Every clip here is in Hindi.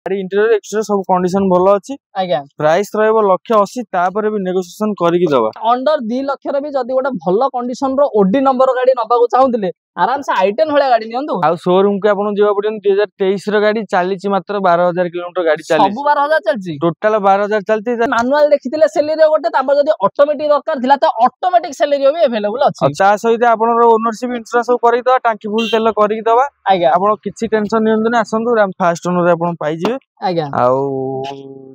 गाड़ी इंटीरियर एक्सटीरियर सब कंडीशन भलो अछि आज्ञा प्राइस रहबो 180 तापर भी नेगोशिएशन करिक दबा अंडर 2 लाख रे भी जदी गोटे भलो कंडीशन रो ओडी नंबर गाड़ी नबाकू चाहुतिले आराम से i10 भले गाड़ी नियंतु आ शोरूम के आपन जेवा पड़न 2023 रो गाड़ी चालीची मात्र 12000 किलोमीटर गाड़ी चाली सब 12000 चलची टोटल 12000 चलती मैनुअल देखितिले सेलेरी गोटे तापर जदी ऑटोमेटिक दरकार थिला त ऑटोमेटिक सेलेरी भी अवेलेबल अछि अच्छा सहित आपन रो ओनरशिप इंश्योरेंस सब करिक दबा टांकी फुल तेल करिक दबा आज्ञा आपन किछि टेंशन नियंतु ने आसंतु फास्ट ओनर रे आपन पाई जिवे आज्ञा आउ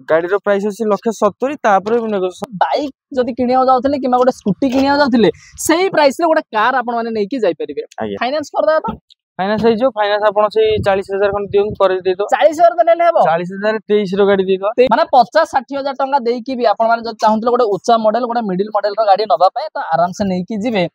गाड़ी रो प्राइस अछि 170 तापर भी नेगोशिएशन बाइक जदी किनिया जाउथिले किमा गोटे स्कूटी किनिया जाउथिले सेही प्राइस रे गोटे कार आपन माने नै कि जाई परिबे फाइनेंस कर दा त फाइनेंस है जो फाइनेंस आपन से 40000 खन दियु कर दे दो 40000 त लेले हेबो 40000 23 रो गाड़ी दे दो माने 50-60,000 टंका देई कि भी आपन माने जदी चाहुथिले गोटे उच्चा मॉडल गोटे मिडिल मॉडल रो गाड़ी नबा पय त आराम से नै कि जिवे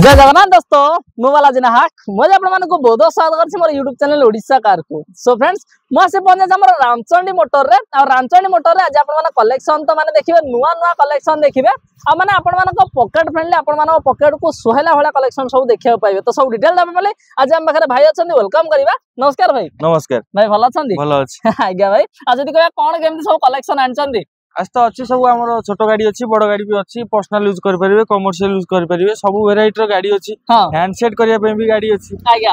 जय जगन्नाथ दोस्तों मुझे जिना हाक मुझे आपको बहुत स्वागत करछि मोर यूट्यूब चैनल ओडिशा कार को सो फ्रेंड्स मुझे पहुंचे हमर रामचंडी मोटर रे और रामचंडी मोटर रे आज आपण माने कलेक्शन तो माने देखिबे नुवा नुवा कलेक्शन देखिबे आ माने आपण मानको पॉकेट फ्रेंडली आपण मानको पॉकेट को सोहेला होला कलेक्शन सब देखिया पाइबे तो सब डिटेल दबे बोले आज हम बखरे भाई अछन वेलकम करबा नमस्कार भाई नमस्कार भाई भलो अछन भलो अछि आज्ञा भाई आज जदी कहया कोन केमती सब कलेक्शन आनचंदी आज तो अच्छी सब आम छोट गाड़ी अच्छी बड़ गाड़ी भी अच्छी पर्सनल यूज कर परिबे कमर्शियल यूज कर परिबे सब वेराइटी रो गाड़ी अच्छी हैंडसेट करिया पे भी गाड़ी अच्छी आज्ञा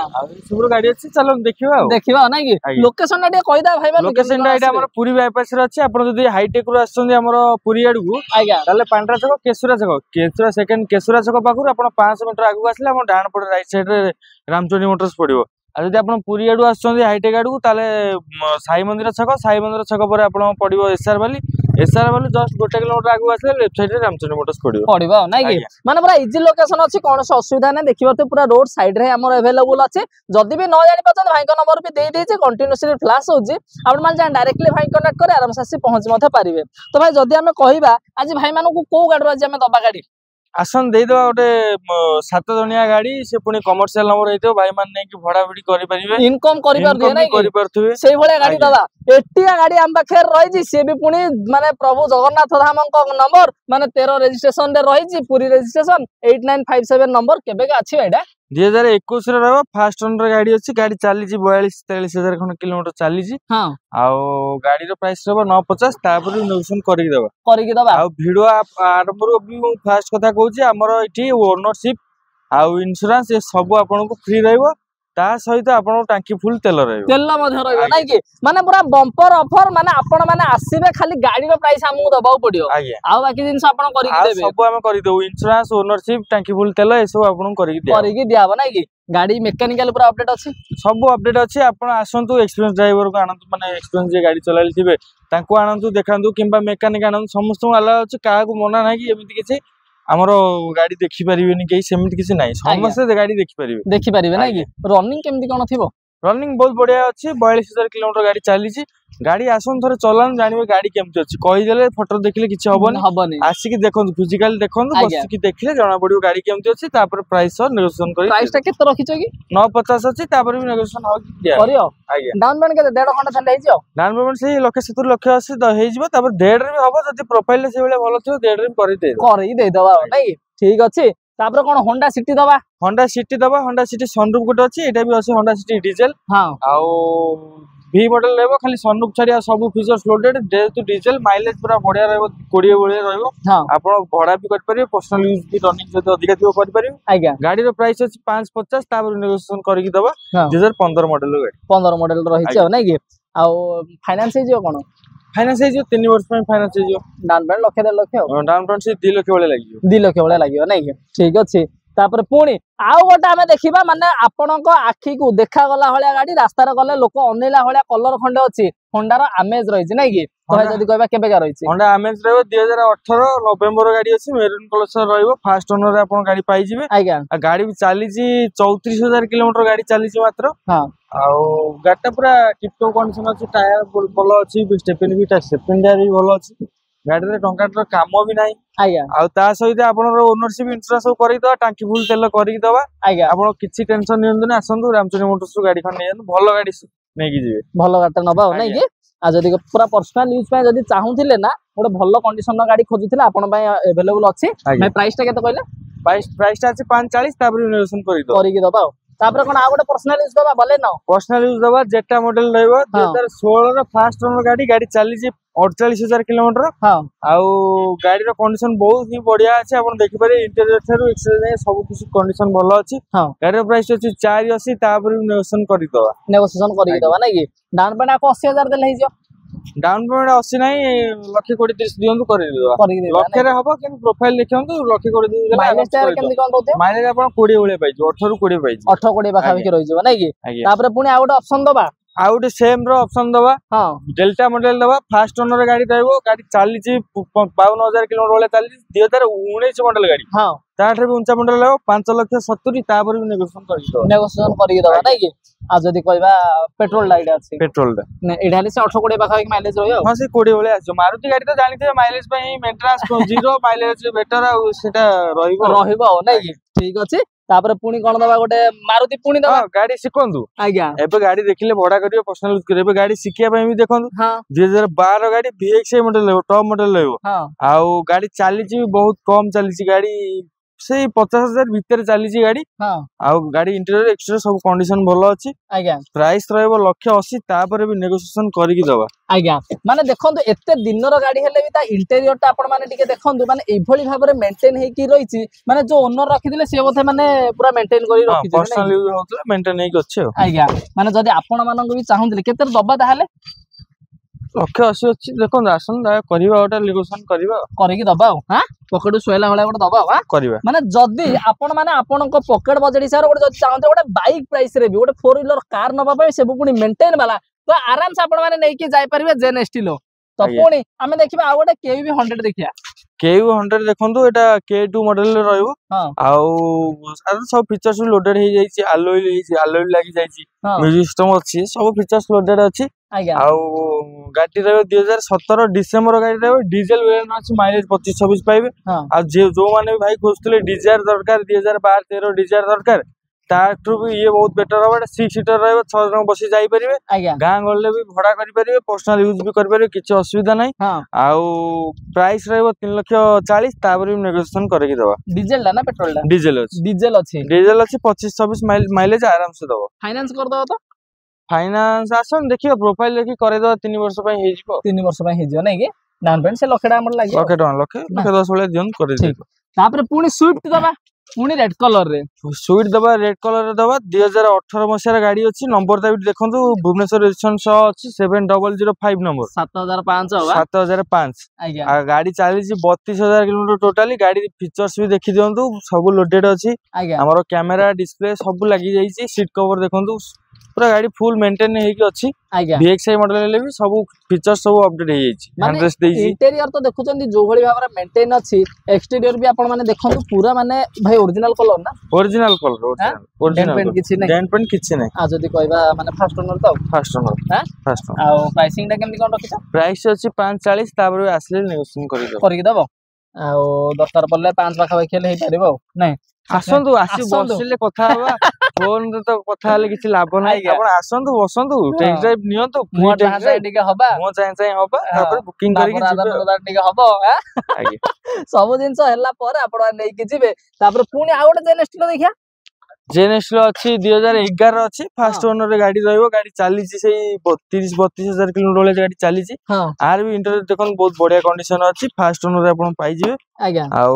सब गाड़ी अच्छी चलो देखिबा ना कि लोकेशन टा कहि दा भाई लोकेशन टा हमर पुरी बाईपास रे अच्छी आपण जदी हाईटेक रो आछन हमर पुरी आडू आज्ञा ताले पांडरा छक केसुरा सेकंड केसुरा छक पाखुर आपण 500 मीटर आगु आसले हम डाण पड़ राइट साइड रे रामचंडी मोटर्स पड़िबो आ जदी आपण पुरी आडू आछन हाईटेक आडू ताले साई मंदिर छक पर आपण पड़िबो एसआर वाली जस्ट 1 किलोमीटर आगु आसले लेफ्ट साइड रे रामचंडी मोटर्स पड़िबो नै कि माने पूरा इजी लोकेशन अछि कोन से असुविधा नै देखिबो तो पूरा रोड साइड रे हमर अवेलेबल अछि जदी भी न जानि पछन भाई का नंबर भी दे दे जे कंटीन्यूअसली फ्लैश होजी आपण मान जान डायरेक्टली भाई कांटेक्ट करे आराम से पहुंच मथे पारिबे तो भाई जदी हमें कहिबा आज भाई मानु को को गाडी आज हमें दबा गाडी आसन दे दो गोटे 7 जणिया गाड़ी से पुनी कमर्शियल नंबर हेतो भाई मान नै कि भड़ा भड़ी करि परिबे इनकम करि पर दे नै करि परथुबे सेही भले गाड़ी दबा एटिया गाड़ी हम बखेर रहि जी से भी पुनी माने प्रभु जगन्नाथ धामक नंबर माने 13 रजिस्ट्रेशन रे रहि जी पूरी रजिस्ट्रेशन 8957 नंबर केबे के अछि एडा 2021 रे रहबा फास्ट ओनर गाड़ी अछि गाड़ी चाली जी 42-43,000 खन किलोमीटर चाली जी हां आउ गाड़ी रो प्राइस रहबा 950 तापर नेगोशिएशन करिक दबा आउ वीडियो आरंभ रो भी फास्ट कथा कहूची हमर इठी ओनरशिप आउ इंश्योरेंस ये सब आपन को फ्री रहबो ता सहित आपन टांकी फुल तेल मध्य रहबो नै कि माने पूरा बम्पर ऑफर माने आपण माने आसीबे खाली गाड़ी रो प्राइस हमहु दबाउ पड़ियो आ बाकी जिंस आपण करि देबे सब हम करि देउ इंश्योरेंस ओनरशिप टांकी फुल तेल ए सब आपन करि दियाबो नै कि गाड़ी मेकानिकल पूरा अपडेट अछि सब अपडेट अछि आपण आसंतु एक्सपीरियंस ड्राइवर को आनंद माने एक्सपीरियंस जे गाड़ी चलाइल थिबे तांको आनंद देखंतु किबा मेकानिक आनंद समस्त आला अछि का को मना नै कि एमिति किछि हमरो गाड़ी देखि परिबेनी के सेमिति किछि नै समस्त गाड़ी देखि परिबे नै कि रनिंग केमति कोन थिबो रनिंग बहुत बढ़िया अच्छी 42,000 किलोमीटर गाड़ी चली गाड़ी आसन थोड़े चलान जानवे गाड़ी केमती अच्छी कहीदेले फोटो देखले किछि हबनी आसिक देखंतु फिजिकल देखंतु बसिक देखले जाना पड़ियो गाड़ी केमती अच्छी तापर प्राइस नेगोशिएशन करी प्राइस ता केते रखिछो कि 950 अच्छी तापर भी नेगोशिएशन हो कि करियो आज्ञा डाउन पेमेंट केते 1.5 घंटा थले हिजो डाउन पेमेंट से 1,70,80 हे जिवो तापर डेढ़ रे भी हबो जति प्रोफाइल से बेले भलो थियो डेढ़ रे करि दे दबा नै ठीक अछि तापर कोन होंडा सिटी दबा होंडा सिटी सनरूफ गोटे अछि एटा भी अछि होंडा सिटी डीजल हां आउ V मॉडल लेबो खाली सनरूफ छाडिया सब फीचर्स लोडेड जेतु डीजल माइलेज पूरा बढ़िया रहबो 20 बळे रहबो आपण भड़ा भी कर परिबे पर्सनल यूज भी रनिंग जते अधिका थियो कर परिबे आज्ञा गाड़ी रो प्राइस अछि 550 तापर नेगोशिएशन करके दबा 2015 मॉडल गाड़ी 15 मॉडल रहि छ नै कि आ फाइनेंस हे जो कोन फाइनेंस हे जो 3 वर्ष में फाइनेंस हे जो down payment 1.5 lakh down payment से 2 लाख बळे लागियो 2 लाख बळे लागियो नै कि ठीक अछि तापर पुणी आउ गोटे आमे देखिबा माने आपणको आखी को देखा गला भलिया गाड़ी रास्ता रे गले लोक अनेला भलिया कलर खंडे अछि होंडा रो अमेज रहिछि नै कि तो जदी कहबा केबे का रहिछि होंडा अमेज रहबो 2018 नवंबर गाड़ी अछि मेरून कलर रहबो फास्ट ओनर रे आपण गाड़ी पाई जिवे आज्ञा गाड़ी भी चली जी 34000 किलोमीटर गाड़ी चली जी मात्र हां आउ गाटा पूरा टिपटॉप कंडीशन अछि टायर भलो अछि स्टेपिन भी स्टेपिन टायर भी भलो अछि गाड़ी रे टंकाटर काम भी नाही आज्ञा आ ता सहित आपनर ओनरशिप इंश्योरेंस सब करि दवा टांकी फुल तेल करि दवा आज्ञा आपण किछि टेंशन नियंतु ना आसंतु रामचंद्र मोटर्स गाड़ी खन नै भलो गाड़ी नै कि जिवे भलो गाटा नबा नै कि आ जदी पूरा पर्सनल यूज पे जदी चाहुथिले ना गोटे भलो कंडीशन रो गाड़ी खोजुथिले आपण पय अवेलेबल अछि मैं प्राइस टा केते कहले प्राइस टा अछि 540 तापर रिनोवेशन करि दवा तापर कोन आ गोटे पर्सनल यूज दबा भले न पर्सनल यूज दबा जेटा मॉडल रहइबो 2016 रो फास्ट ओनर गाड़ी चली जी 48000 किलोमीटर हां आउ गाड़ी रो कंडीशन बहुत ही बढ़िया अछि आपण देखि पारे इंटीरियर थारु एक्सटीरियर सब कुछ कंडीशन भलो अछि गाड़ी रो प्राइस अछि 480 तापर रिनोवेशन करि दवा नै कि डाउन पेमेंट आप 80000 देले हिजो डाउन पेमेंट 80 नाही लक्ष कोटी 30 दियंतु करि देबा लक्ष रे हबो कि प्रोफाइल देखंतु लक्ष कोटी देले माइलेज टायर केमि कोन रहते माइलेज आपण 20 होले पाइछ 18 रू 20 पाइछ 18 20 पाखा कि रहि जबो नै कि तापर पुनी आ गोटे ऑप्शन दबा आ गोटे सेम रो ऑप्शन दबा हां डेल्टा मॉडल दबा फास्ट ओनर गाड़ी रहबो गाड़ी चली छी 52000 किलोमीटर वाला चली 2019 मॉडल गाड़ी हां ताठरे भी ऊंचा मॉडल लेबो 5,70,000 तापर भी नेगोशिएशन करि दबा नै कि आ जदी कहबा पेट्रोल लाइट अछि पेट्रोल दा नै एडा से 18 20 पाखा कि माइलेज रहयो हां से 20 वाले आछो मारुति गाड़ी तो जानिथे माइलेज पई मेंटेनेंस जीरो माइलेज बेटर आ सेटा रहिबो नै कि ठीक अछि तापर पुनी कोन दबा गोटे मारुति पुनी दबा गाड़ी सिखंदु आज्ञा एबे गाड़ी देखिले भड़ा करियो पर्सनल यूज करियो एबे गाड़ी सिखिया पई भी देखंदु 2012 गाड़ी VXI मॉडल लेबो टॉप मॉडल लेबो आउ गाड़ी चली छी बहुत कम चली छी गाड़ी से 50,000 भीतर चली छी गाड़ी आउ गाड़ी इंटीरियर एक्सटीरियर सब कंडीशन भलो अछि आज्ञा प्राइस रहबो 180 तापर भी नेगोशिएशन करि कि दबा आज्ञा माने देखंतु एते दिनर गाड़ी हेले भी ता इंटीरियर ता आपण माने टिके देखंतु माने एभली भाबरे मेंटेन हे कि रहिछि माने जो ओनर रखि दिले से बोथे माने पूरा मेंटेन करि रखि दिले पर्सनल यूज होतला मेंटेन हे कि अछि आज्ञा माने जदी आपण मानन भी चाहुदिले केते दबा ताहाले 180 अछि देखो आसन करबा ओटा नेगोशिएशन करबा करिकि दबा हां पॉकेट सोयला वाला गोटे दबा हां करबा माने जदी आपण माने आपनको पॉकेट बजट हिसाब गोटे जदी चाहते गोटे बाइक प्राइस रे भी गोटे 4 व्हीलर कार नबा पय सेबु पुनी मेंटेन वाला तो आराम से आपण माने नै कि जाय परिबे जेन स्टीलो तो पुनी हमें देखिबा आ गोटे केवी 100 देखिया केवी 100 देखंतु एटा K2 मॉडल रे रहइबो आउ सब फीचर्स लोडेड हे जाईची alloy लागि जाईची म्यूजिक सिस्टम अछि सब फीचर्स लोडेड अछि आउ गाड़ी रे 2017 डिसेंबर गाड़ी रे डीजल वेरिएंट अछि माइलेज 25 26 पाइबे आ जो माने भाई खोजतले डिजायर दरकार 2012 13 डिजायर दरकार ताठू भी ये बहुत बेटर होबा 6 सीटर रहबो 6 जन बसी जाई परिबे गां गले भी भड़ा करि परिबे पर्सनल यूज भी करि परिबे किछ असुविधा नै आउ प्राइस रहबो 3,40,000 तापर भी नेगोशिएशन करि दबा डीजल ला ना पेट्रोल ला डीजल अछि 25 26 माइलेज आराम से दबो फाइनेंस कर दबो तो फाइनेंस आसन देखियो प्रोफाइल देखि करे दो 3 वर्ष पय हे जिवो 3 वर्ष पय हे जिवो नै कि डाउन पेमेंट से लखडा हमर लागि लखे 10 वाले दियन करे दे तापर पुनी स्विफ्ट दबा पुनी रेड कलर रे स्विफ्ट दबा रेड कलर रे दबा 2018 मसिया रे गाड़ी अछि नंबर ता भी देखंतु भुवनेश्वर रजिस्ट्रेशन 100 अछि 7005 नंबर 7005 7005 आ गाड़ी चली छी 32000 किलोमीटर टोटली गाड़ी फीचर्स भी देखि दियंतु सब लोडेड अछि हमरो कैमरा डिस्प्ले सब लागि जाई छी सीट कवर देखंतु पूरा गाड़ी फुल मेंटेन हे कि अछि VXI मॉडल ले भी सब फीचर्स सब अपडेट हे जाई छी हैंडरेस्ट देई छी इंटीरियर तो देखुचंदी जो भली भाबरा मेंटेन अछि एक्सटीरियर भी आपण माने देखंतु पूरा माने भाई ओरिजिनल कलर ना ओरिजिनल डेंट पेंट किछि नै आ जदी कहबा माने फास्ट ओनर तो फास्ट ओनर आ प्राइसिंग ता केमि कोन रखिछ प्राइस अछि 540 तापर आसले नेगोशिएशन करि दबो आ दरकार पड़ले 5 पाखा बखेले हे परिबो नै आसंतु आसी बसिले कथा हवा फोन रे तो कथा हले किछि लाभ नै आपण आसंतु बसंतु टेस्ट ड्राइव नियंतु मो जहां टिके हबा तापर बुकिंग करि कि जिबे टिके हबो सब दिन हल्ला पर आपण नै कि जिबे तापर पुनी आ गोटे जेन स्टील देखिया जेनेस रो अछि 2011 रो अछि फास्ट ओनर रे गाड़ी रहइबो गाड़ी चली छी सेही 32,000 किलोमीटर वाला गाड़ी चली छी आर भी इंटीरियर देखन बहुत बढ़िया कंडीशन अछि फास्ट ओनर रे आपण पाई जिवे आउ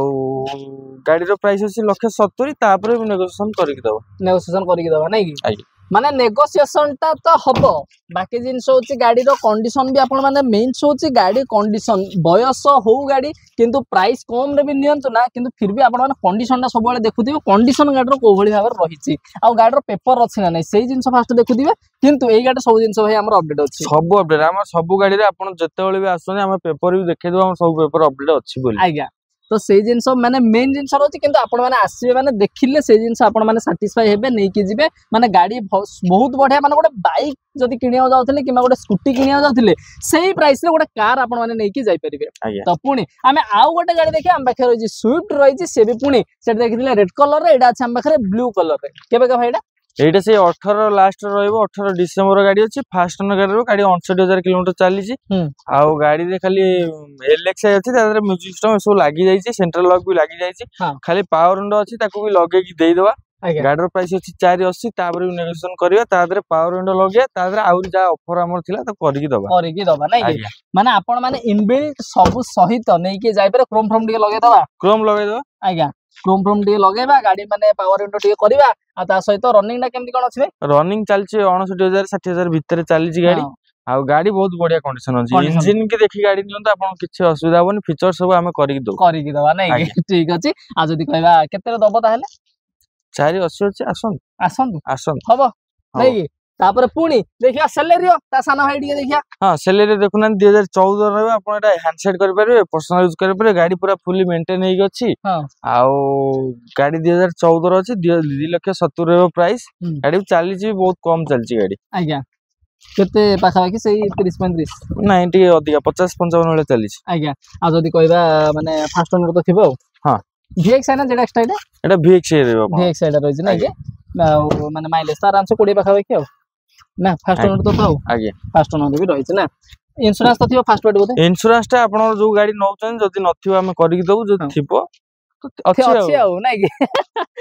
गाड़ी रो प्राइस अछि 170 तापर भी नेगोशिएशन करि दबो नै कि माने नेगोशिएशन टा तो हबो बाकी जिनस होची गाड़ी रो कंडीशन भी आपण माने मेन होची गाड़ी कंडीशन बयस हो गाड़ी किंतु प्राइस कम रे भी नियंतु ना किंतु फिर भी आपण माने कंडीशन टा सब बेले देखुथिबे कंडीशन गाड़ी रो कोभली भाबर रहिची आ गाड़ी रो पेपर अछि ना नै सेही जिनस फास्ट देखुथिबे किंतु एई गाड़ी सब जिनस भाई हमर अपडेट अछि सब अपडेट हम सब गाड़ी रे आपण जते बेले भी आसुनी हम पेपर भी देखे देबो हम सब पेपर अपडेट अछि बोली आज्ञा तो से जिनस माने मेन जिनस रहछि किंतु आपण माने आसीबे माने देखिले से जिनस आपण माने सैटिस्फाई हेबे नै कि जिबे माने गाड़ी बहुत बढ़िया माने गोटे बाइक जदी किनिया जाउथले किमा गोटे स्कूटी किनिया जाउथले सेही प्राइस रे गोटे कार आपण माने नै कि जाई परिबे तो पुनी हमें आउ गोटे गाड़ी देखि हम पाखे रहिछि स्विफ्ट रहिछि से भी पुनी से देखिले रेड कलर रे एडा अछि हम पाखे ब्लू कलर रे केबे का भाईडा एटा से 18 लास्ट रहइबो 18 डिसेंबर गाड़ी अछि फास्ट ओनर गाड़ी रो गाड़ी 59000 किलोमीटर चली छी आ गाड़ी रे खाली एलएक्स अछि तादरे म्यूजिक सिस्टम सब लागि जाई छी सेंट्रल लॉक भी लागि जाई छी खाली पावर विंडो अछि ताको भी लगे की देई देबा गाड़ी रो प्राइस अछि 480 तापर भी नेगोशिएशन करियो तादरे पावर विंडो लगे तादरे आउरी जा ऑफर हमर थिला त करिकी दबा नै माने आपण माने इनबिल्ट सब सहित नै कि जाई पर क्रोम फ्रॉम डी लगे दबा आज्ञा क्रोम फ्रॉम डी लगेबा गाड़ी माने पावर विंडो डी करबा आ ता सहित रनिंग ना केमती कोन अछि रनिंग चलछि 59000 60000 भीतर चली छी गाड़ी आ गाड़ी बहुत बढ़िया कंडीशन अछि इंजन के देखि गाड़ी नियंत आपन किछ असुविधा होबनी फीचर सब हमें करिकी दबा नै ठीक अछि आ जदी कहबा केते दबो ताहेले 480 अछि आसन हबो नै तापर पुणी देखिया सैलरी ता साना भाई दिए देखिया हां सैलरी देखुना 2014 रहबे आपण एटा हैंडसेट करि परबे पर्सनल यूज करि परबे गाड़ी पूरा फुली मेंटेन हेइ अछि हां आ गाड़ी 2014 अछि 2,70,000 रहबे प्राइस गाड़ी चली छी बहुत कम चल छी गाड़ी आज्ञा केते पाखा बाकी सही 30 35 नहीं टी अधिका 50 55 वाला चली छी आज्ञा आ जदी कहबा माने फास्ट ओनर तो थिबो हां VX है ना जेडा एक्स्ट्रा एटा VX रहबे VX एटा रहिछ ना के माने माइलेज आराम से 20 पाखा बाकी ना फास्ट ओनर तो आगे फास्ट ओनर भी रहिछ ना इंश्योरेंस तो थिबो फास्ट पेड बोते इंश्योरेंस टा आपण जो गाड़ी नौचन जदी नथिबो हम करिक दबो जो थिबो अच्छे आ ना के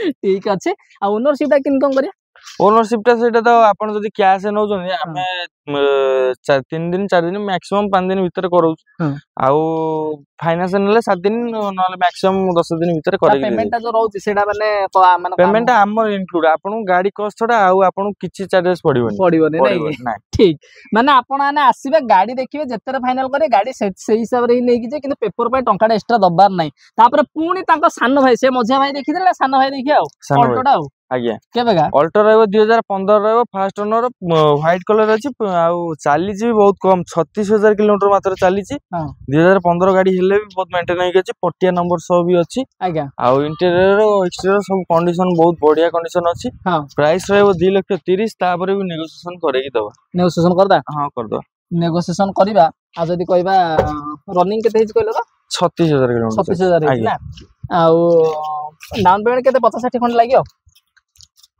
ठीक अछि आ ओनरशिप टा किन कम करिया ओनरशिप टा सेटा तो आपण जदी कैश नौचन हमें 3 दिन 4 दिन मैक्सिमम 5 दिन भीतर करू आउ फाइनेंस नेले 7 दिन नले मैक्सिमम 10 दिन भीतर करेगी पेमेंट जो रहउची सेटा माने पेमेंट हमर इंक्लूड आपण गाड़ी कॉस्ट छोडा आउ आपण किछि चार्जेस पडिबोनी नहीं ठीक माने आपण आने आसीबे गाड़ी देखिबे जेतरे फाइनल करे गाड़ी से हिसाब रे नै कि जे किंतु पेपर पे टंका एक्स्ट्रा दबार नै तापर पुणी तांको सान भाई से मझिया भाई देखि देला सान भाई देखि आउ ऑल्टोडा आउ आज्ञा केबेगा ऑल्टो रहबो 2015 रहबो फास्ट ओनर व्हाइट कलर अछि आउ चाली जी बहुत कम 36000 किलोमीटर मात्र चाली छी 2015 गाड़ी हेले भी बहुत मेंटेन होई अछि पटिया नंबर सब भी अछि आज्ञा आउ इंटीरियर एक्सटीरियर सब कंडीशन बहुत बढ़िया कंडीशन अछि प्राइस रहबो 2,30,000 तापर भी नेगोशिएशन करेगी दबा नेगोशिएशन करदा हां कर दो नेगोशिएशन करबा आ जदी कहबा रनिंग केते हिज कहलो 36000 किलोमीटर 36000 हिज ना आउ डाउन पेमेंट केते 50 60 खंड लागियो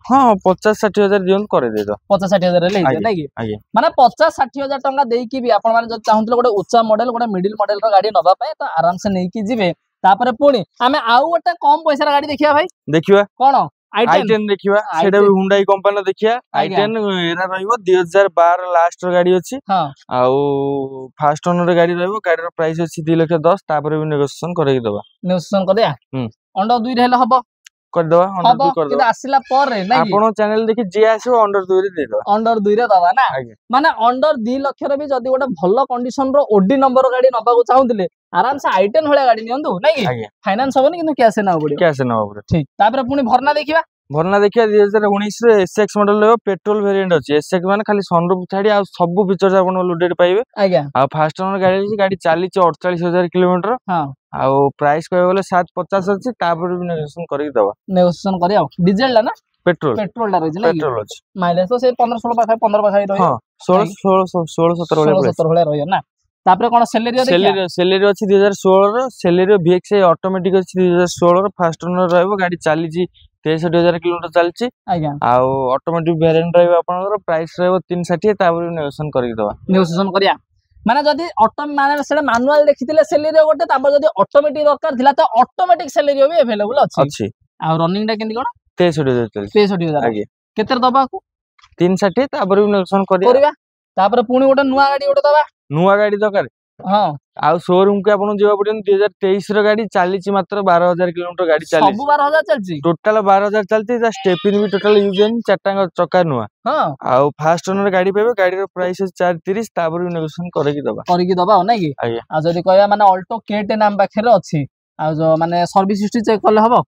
हां 50-60,000 दियन करे दे दो 50-60,000 ले नै कि माने 50-60,000 टंका देई की भी आपण माने ज चाहुतले गोटे उच्चा मॉडल गोटे मिडिल मॉडल रो गाड़ी नबा पे तो आराम से नै की जिवे तापर पुणी हमें आउ गोटे कम पैसा रा गाड़ी देखिया भाई देखिबा कोन i10 देखिबा सेटा भी Hyundai कंपनी देखिया i10 एरा रहइबो 2012 लास्ट रो गाड़ी अछि हां आउ फास्ट ओनर रो गाड़ी रहइबो गाड़ी रो प्राइस अछि 2,10,000 तापर भी नेगोशिएशन करेगी दबा नेगोशिएशन कर दिया अंडर 2 रहले हबो कर दबा अंडर 2 कर दबा आसिला पर रे नै आपन चैनल देखि जे आसो अंडर 2 रे दे दबा अंडर 2 रे दबा ना माने अंडर 2 लाख रे भी जदी गोटे भलो कंडीशन रो ओडी नंबर गाड़ी नबा को चाहुतले आराम से i10 होले गाड़ी नियंतु नै कि फाइनेंस होबनी किंतु कैश ना पड़ो कैश ना पड़ो ठीक तापर पुनी भरना देखिया 2019 रे SX मॉडल लेबो पेट्रोल वेरिएंट अछि SX माने खाली सनरूफ छाडी आ सब फीचर्स आपन लोडेड पाइबे आज्ञा आ फास्ट ओनर गाड़ी चाली 48000 किलोमीटर हां आ प्राइस कहबे बोले 750 अछि तापर भी नेगोशिएशन करि दबा नेगोशिएशन करिया डीजल ला ना पेट्रोल ला रहि नै पेट्रोल अछि माइलेज तो से 15 16 पाखा 15 पाखा रहि हां 16 17 वाला रहि ना तापर कोन सैलरी अछि 2016 रो सैलरी VX ऑटोमेटिक अछि 2016 रो फास्ट ओनर रहबो गाड़ी चाली जी 63000 किलोमीटर चलची आज्ञा आ ऑटोमेटिक वेरिएंट रहबो आपनकर प्राइस रहबो 360 तापर नेगोशिएशन करि दबा नेगोशिएशन करिया माने जदी ऑटो माने सेटा मैनुअल देखितिले सैलरी गोटे तापर जदी ऑटोमेटिक दरकार थिला त ऑटोमेटिक सैलरी भी अवेलेबल अछि आ रनिंग टा केंदी कोन 63000 चलची 63000 आज्ञा केतर दबा को 360 तापर नेगोशिएशन करिया तापर पुणी गोटे नुवा गाड़ी गोटे दबा नुवा गाड़ी दरकार हां आ शोरूम के आपन जेबा पड़न 2023 रो गाड़ी चलीची मात्र 12000 किलोमीटर गाड़ी चली सब 12000 चलची टोटल 12000 चलती ता स्टेपिन भी टोटल यूज है चारटा चक्का नुआ हां आ फास्ट ओनर गाड़ी पेबे गाड़ी रो प्राइस 430 तापर भी नेगोशिएशन करकी दबा नै कि आ जदी कहया माने ऑल्टो केटे नाम पाखरे अछि आ जो माने सर्विस हिस्ट्री चेक करले हबो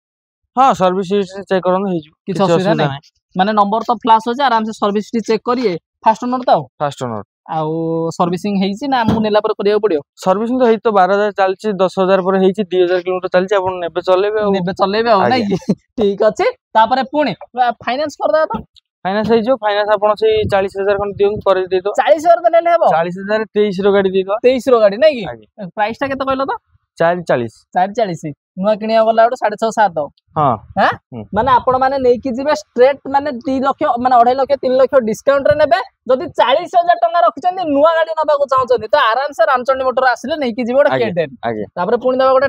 हां सर्विस हिस्ट्री चेक करन हे किछ असुविधा नै माने नंबर तो फ्लैश हो जा आराम से सर्विस हिस्ट्री चेक करिए फास्ट ओनर तो फास्ट ओनर आउ सर्विसिंग हेइची ना मु नेला पर करिया पड़ियो सर्विसिंग तो हेइ तो 12000 चलची 10000 पर हेइची 2000 किलोमीटर चलची अपन नेबे चलेबे नै ठीक अछि तापरे पुणी फाइनेंस कर दा तो फाइनेंस हे जो फाइनेंस अपन से 40000 कोन दियौ कर दे दो 40000 तो लेले हेबो 40000 23 रो गाड़ी दे दो 23 रो गाड़ी नै कि प्राइस टा केते कहलो तो 440 नुआ किनिया गला 6.5 7 हां हैं माने आपण माने नै कि जिबे स्ट्रेट माने 2 लाख माने 2.5 लाख 3 लाख डिस्काउंट रे नेबे जदी 40000 टका रखिचंदी नुआ गाड़ी नबा को चाहचंदी तो आराम से रामचंडी मोटर आसिले नै कि जिबे केटेन तापर पुणी देबा गोटे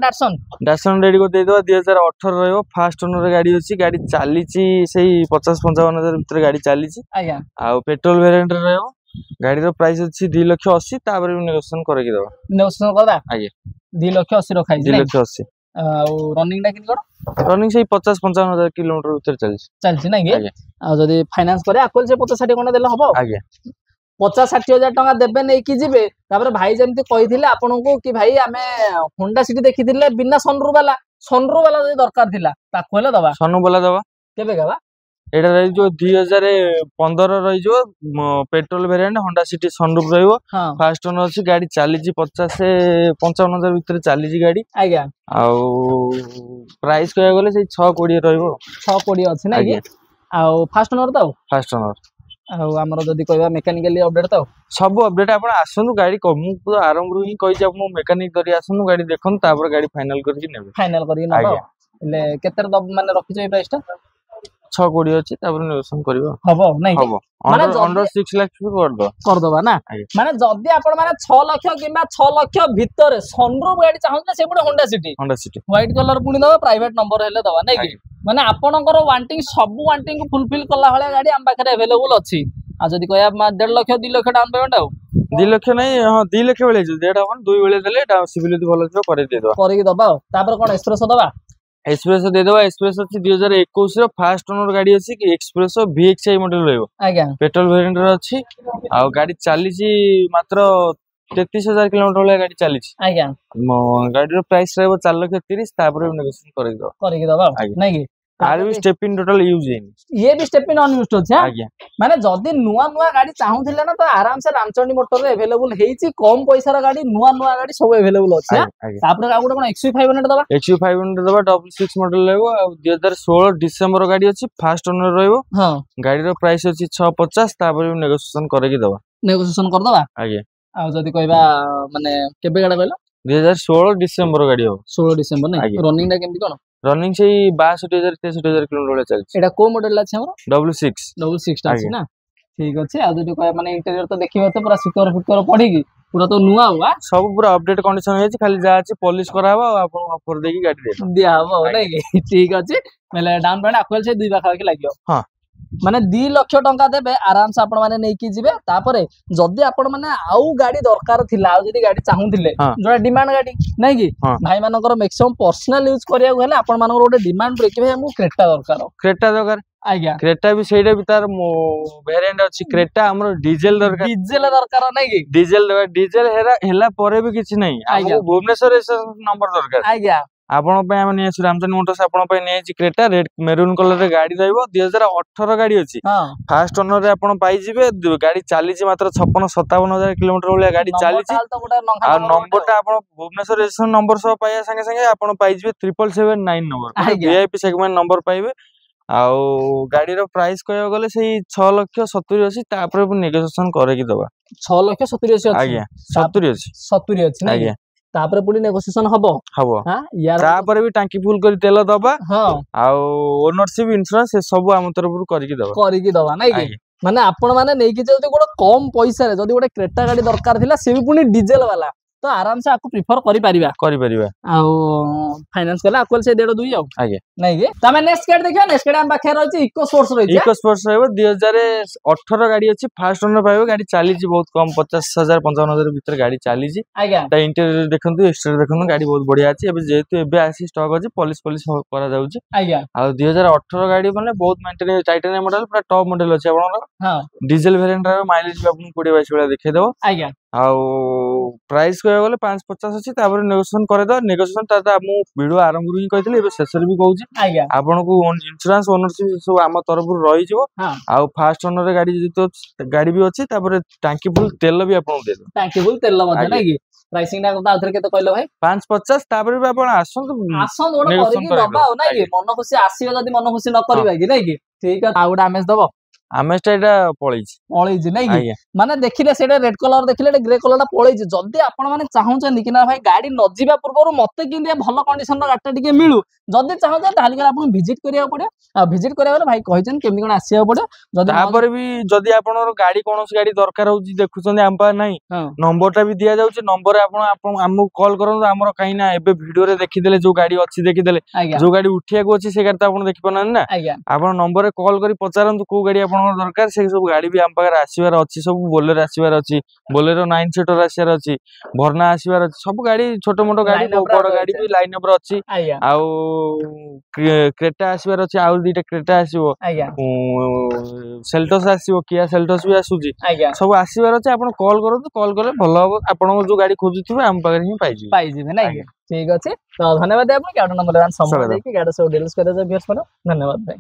डाटसन रेडी को दे दो 2018 रहयो फास्ट ओनर गाड़ी अछि गाड़ी चालीची सेही 50 55000 भीतर गाड़ी चालीची आज्ञा आ पेट्रोल वेरिएंट रहयो गाड़ी रो प्राइस अछि 2,80,000 तापर भी नेगोशिएशन करके दबा नेगोशिएशन करदा आगे 2,80,000 रखाई 2,80,000 और रनिंग टा किन कर रनिंग से 50-55,000 किलोमीटर भीतर चलछि नै कि आ जदी फाइनेंस करे अकोल से 50-60 कोन देले हबो आगे 50-60,000 टका देबे नै कि जिबे तापर भाई जेमति कहिथिले आपन को कि भाई हमें होंडा सिटी देखिथिले बिना सनरूफ वाला जदी दरकार थिला ता कहले दबा सनरूफ वाला दबा केबे गाबा एटा रही जो 2015 रही जो petrol variant Honda City sunroof रहइबो फास्ट ओनर अछि गाड़ी चाली जी 50 से 55,000 भीतर चाली जी गाड़ी आज्ञा आ प्राइस कहया गले से 620 रहइबो 620 अछि नै कि आ फास्ट ओनर तो फास्ट ओनर आ हमर जदी कहबा मेकानिकली अपडेट तो सब अपडेट आपण आसनु गाड़ी कमु तो आरंभ रु ही कहि जाब मु मेकानिक करी आसनु गाड़ी देखन तापर गाड़ी फाइनल करके नेबे फाइनल करी नबो ले केतर माने रखि छै प्राइस ता 620 अछि तापर नेगोशिएशन करबो हबो नै हबो माने अंडर 6 लाख भी कर दो ना माने जदी आपण माने 6 लाख किबा 6 लाख भीतर सनरूफ गाड़ी चाहू से Pune Honda city white colour पुणी दबा प्राइवेट नंबर हेले दबा नै कि माने आपणकर वांटिंग सब वांटिंग को फुलफिल कला हले गाड़ी हम पाखरे अवेलेबल अछि आ जदी कहया 1.5 लाख 2 लाख डाउन पेमेंट हो 2 लाख नै हां 2 लाख बेले जो डेट अपन 2 बेले देले सिबिलिटी भलो थियो करे दे दो करे दबा तापर कोन एक्सप्रेसो दबा एक्सप्रेसो दे दबा एक्सप्रेसो अछि 2021 रो फास्ट ओनर गाड़ी अछि कि एक्सप्रेसो VXI मॉडल रहइबो आज्ञा पेट्रोल वेरिएंट रो अछि आ गाड़ी चालीची मात्र 33,000 किलोमीटर वाला गाड़ी चालीची आज्ञा गाड़ी रो प्राइस रहइबो 4,30,000 तापर नेगोशिएशन करे दबा नै कि आर भी स्टेपिन टोटल यूज है ये भी स्टेपिन अन यूज्ड अछि आज्ञा माने जदी नुवा गाड़ी चाहूथिले ना तो आराम से रामचंडी मोटर रे अवेलेबल हेइची कम पैसा रा गाड़ी नुवा गाड़ी सब अवेलेबल अछि तापर आ गुटे कोन XU500 दबा XU500 दबा 66 मॉडल रहइबो 2016 डिसेंबर गाड़ी अछि फास्ट ओनर रहइबो हां गाड़ी रो प्राइस अछि 650 तापर नेगोशिएशन करे की दबा नेगोशिएशन कर दबा आज्ञा आ जदी कहबा माने केबे गाड़ा कहला 2016 डिसेंबर गाड़ी हो 16 डिसेंबर नै रनिंग टा केमति कोन रनिंग से 62,000-63,000 किलोमीटर चलछि एटा को मॉडल अछि हमर 66 अछि ना ठीक अछि आ जदी कहया माने इंटीरियर तो देखिबो तो पूरा सिक्योर पड़ी की पूरा तो नुआ हुआ सब पूरा अपडेट कंडीशन हेछि खाली जा अछि पॉलिश कराबो आपन ऑफर देकी गाड़ी दे दिया हबो नै कि ठीक अछि मेले डाउन पेमेंट अक्वल से 2 लाख के लागियो हां माने 2 लाख टका देबे आराम से आपण माने नै कि जिवे तापरे जदी आपण माने आउ गाड़ी दरकार थिला आ जदी गाड़ी चाहूथिले जोडा डिमांड गाड़ी नै कि भाई मानकर मैक्सिमम पर्सनल यूज करिया हेले आपण मानकर गोटे डिमांड रे कि भाई हमु क्रेटा दरकार आज्ञा क्रेटा भी सेडा भी तार वेरिएंट अछि क्रेटा हमर डीजल दरकार नै कि डीजल हेला परे भी किछ नै हमु भुवनेश्वर नंबर दरकार आज्ञा आपण पे हम ने रामचंद्र मोटर्स आपण पे ने क्रेटा रेड मेरून कलर रे गाड़ी रहइबो 2018 गाड़ी अछि फास्ट ओनर रे आपण पाई जिवे गाड़ी चालीची मात्र 56-57,000 किलोमीटर वाला गाड़ी चालीची आ नंबरटा आपण भुवनेश्वर रजिस्ट्रेशन नंबर सह पाया संगे संगे आपण पाई जिवे 7779 नंबर VIP सेगमेंट नंबर पाइबे आ गाड़ी रो प्राइस कहयो गले सेही 6,70,000 अछि तापर नेगोशिएशन करे की दबा 6,70,000 अछि आज्ञा 70 अछि आज्ञा तापर पुनी नेगोशिएशन हबो हां यार तापर भी टांकी फुल करी तेल दबा हां आ ओनरशिप इंश्योरेंस से सब हम तरफ करी दबा नै कि माने आपण माने नै कि जदी गोटे कम पैसा रे जदी गोटे क्रेटा गाड़ी दरकार थिला से भी पुनी डीजल वाला तो आराम से आपको प्रिफर करि परिबा आ फाइनेंस कला आपको से 1.5 आउ आगे नहीं गे तमे नेक्स्ट गाड़ी देखियो नेक्स्ट गाड़ी हम पाखे रहछि इको स्पोर्ट्स रहछि इको स्पोर्ट्स रहबो 2018 गाड़ी अछि फर्स्ट ओनर पाइबो गाड़ी चाली छी बहुत कम 50,000 55,000 भीतर गाड़ी चाली छी आज्ञा ता इंटीरियर देखंतु एक्सटीरियर देखंतु गाड़ी बहुत बढ़िया अछि एबे जेतु एबे आसी स्टॉक अछि पॉलिश करा जाउछि आज्ञा आ 2018 गाड़ी माने बहुत मेंटेन टाइटेनियम मॉडल पूरा टॉप मॉडल अछि आपन हां डीजल वेरिएंट रे माइलेज भी आपन 20 22 वाला देखे देबो आज्ञा आउ प्राइस कहबा गले 550 अछि तापर नेगोशिएशन करे दो नेगोशिएशन ता मु वीडियो आरंभ रु ही कहथिले एबे शेषर भी कहूछि आज्ञा आपन को इंश्योरेंस ओनरशिप सब आम तरफ रु रही जिवो आउ फास्ट ओनर रे गाड़ी जतो गाड़ी भी अछि तापर टांकी फुल तेल भी आपन दे दो टांकी फुल तेल मते नै कि प्राइसिंग ना को आथर केते कहलो भाई 550 तापर भी आपन आसन ओडा करी कि दबा नै कि मन खुशी आसीबे जदी मन खुशी न करबा कि नै कि ठीक है आउडा आमेज दबो आमेजटा एटा पळैछि नै कि माने देखिले सेटा रेड कलर देखिले ग्रे कलर ता पळैछि जदी आपण माने चाहउछन कि ना भाई गाड़ी न जीवा पूर्व मते कि भलो कंडीशन रो गाड़ी टिके मिलु जदी चाहउछन ताली आपण विजिट करिया पड़े आ विजिट करिया बेले भाई कहिजन केमि कोन आसीया पड़े जदी तापर भी जदी आपण गाड़ी कोनोस गाड़ी दरकार होउछि देखुछन आम्पा नै नंबरटा भी दिया जाउछि नंबर आपण हमु कॉल करन हमरो काई ना एबे वीडियो रे देखि देले जो गाड़ी अछि देखि देले जो गाड़ी उठिया को अछि से गाड़ी त आपण देखि पनान ना आपण नंबर रे कॉल करी पचारन को गाड़ी आपण दरकार से सब गाड़ी भी हम पाकर आसीबार अछि सब बोलेरो आसीबार अछि बोलेरो 9 सीटर आसीबार अछि भरना आसीबार अछि सब गाड़ी छोटो मोटो गाड़ी बड़ गाड़ी भी लाइन अप अछि आउ क्रेटा आसीबार अछि आउ दीटा क्रेटा आसीबो सेल्टोस आसीबो किया सेल्टोस भी आसुजी सब आसीबार अछि आपण कॉल करंतु कॉल करले भलो हो आपण जो गाड़ी खोजुथिबे हम पाकर ही पाइ जिवे नै ठीक अछि तो धन्यवाद आपन गाड़ी नंबर 1 समय देखि गाड़ी सब डील्स करे जे व्यूअर्स पर धन्यवाद भाई।